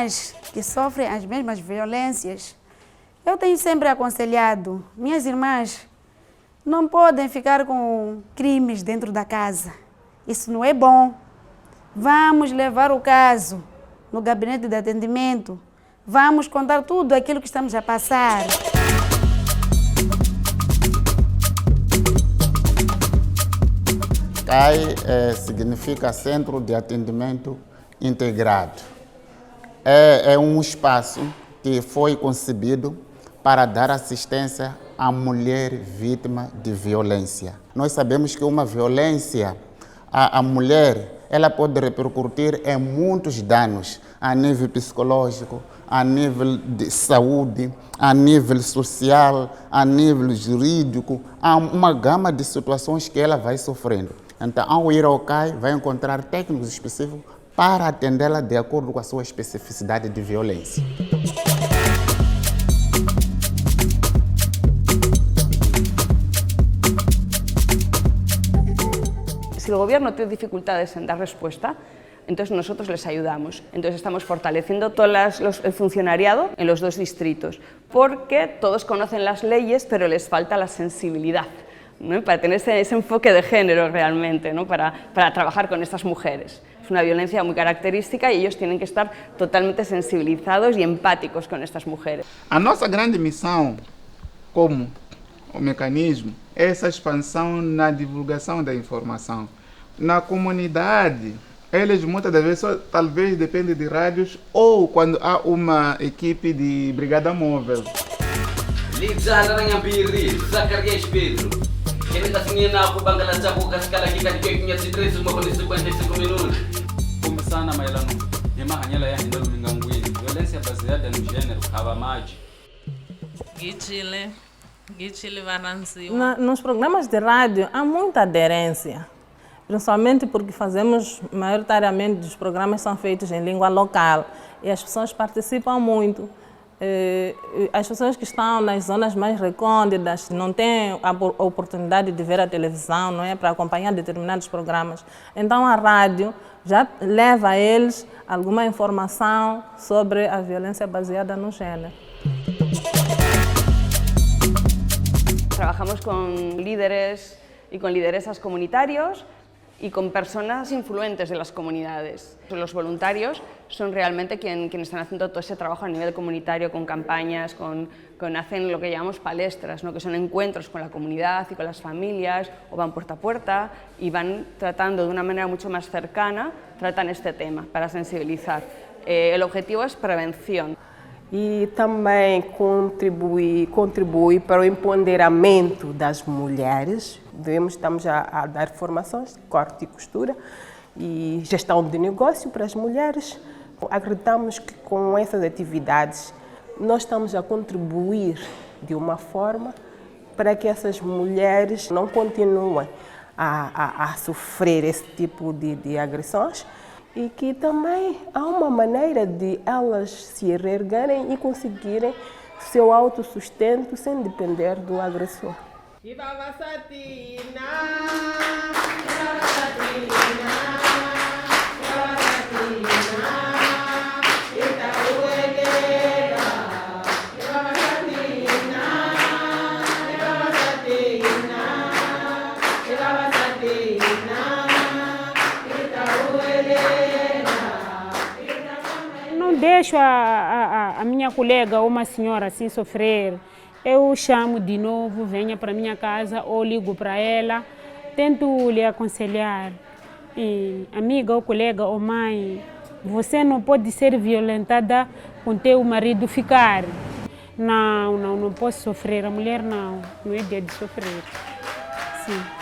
irmãs que sofrem as mesmas violências, eu tenho sempre aconselhado, minhas irmãs não podem ficar com crimes dentro da casa. Isso não é bom. Vamos levar o caso no gabinete de atendimento. Vamos contar tudo aquilo que estamos a passar. CAI significa Centro de Atendimento Integrado. É um espaço que foi concebido para dar assistência à mulher vítima de violência. Nós sabemos que uma violência à mulher, ela pode repercutir em muitos danos, a nível psicológico, a nível de saúde, a nível social, a nível jurídico. Há uma gama de situações que ela vai sofrendo. Então, ao ir ao CAI, vai encontrar técnicos específicos para atendê-la de acordo com a sua especificidade de violência. Si el gobierno tiene dificultades en dar respuesta, entonces nosotros les ayudamos. Entonces estamos fortaleciendo todo el funcionariado en los 2 distritos, porque todos conocen las leyes, pero les falta la sensibilidad, ¿no? Para tener ese enfoque de género realmente, ¿no? para trabajar con estas mujeres. Es una violencia muy característica y ellos tienen que estar totalmente sensibilizados y empáticos con estas mujeres. A nossa grande missão, como o mecanismo, é essa expansão na divulgação da informação. Na comunidade, eles muitas das vezes talvez dependem de rádios ou quando há uma equipe de brigada móvel. Começar na mailano, yemahanyela ya hindalo mingangwini, violência baseada no gênero, abamaji. Nos programas de rádio há muita aderência, principalmente porque fazemos, maioritariamente, os programas são feitos em língua local e as pessoas participam muito. As pessoas que estão nas zonas mais recônditas não têm a oportunidade de ver a televisão, não é, para acompanhar determinados programas. Então a rádio já leva a eles alguma informação sobre a violência baseada no gênero. Trabajamos con líderes y con lideresas comunitarios y con personas influentes de las comunidades. Los voluntarios son realmente quienes están haciendo todo ese trabajo a nivel comunitario, con campañas, hacen lo que llamamos palestras, ¿no? Que son encuentros con la comunidad y con las familias, o van puerta a puerta y van tratando de una manera mucho más cercana, tratan este tema para sensibilizar. El objetivo es prevención. E também contribui para o empoderamento das mulheres. Estamos a dar formações de corte e costura e gestão de negócio para as mulheres. Acreditamos que com essas atividades nós estamos a contribuir de uma forma para que essas mulheres não continuem a sofrer esse tipo de agressões, e que também há uma maneira de elas se reerguerem e conseguirem seu autossustento sem depender do agressor. Deixo a minha colega ou uma senhora assim sofrer, eu chamo de novo, venha para a minha casa ou ligo para ela, tento lhe aconselhar. E, amiga ou colega ou mãe, você não pode ser violentada com teu marido ficar. Não posso sofrer, a mulher não é dia de sofrer. Sim.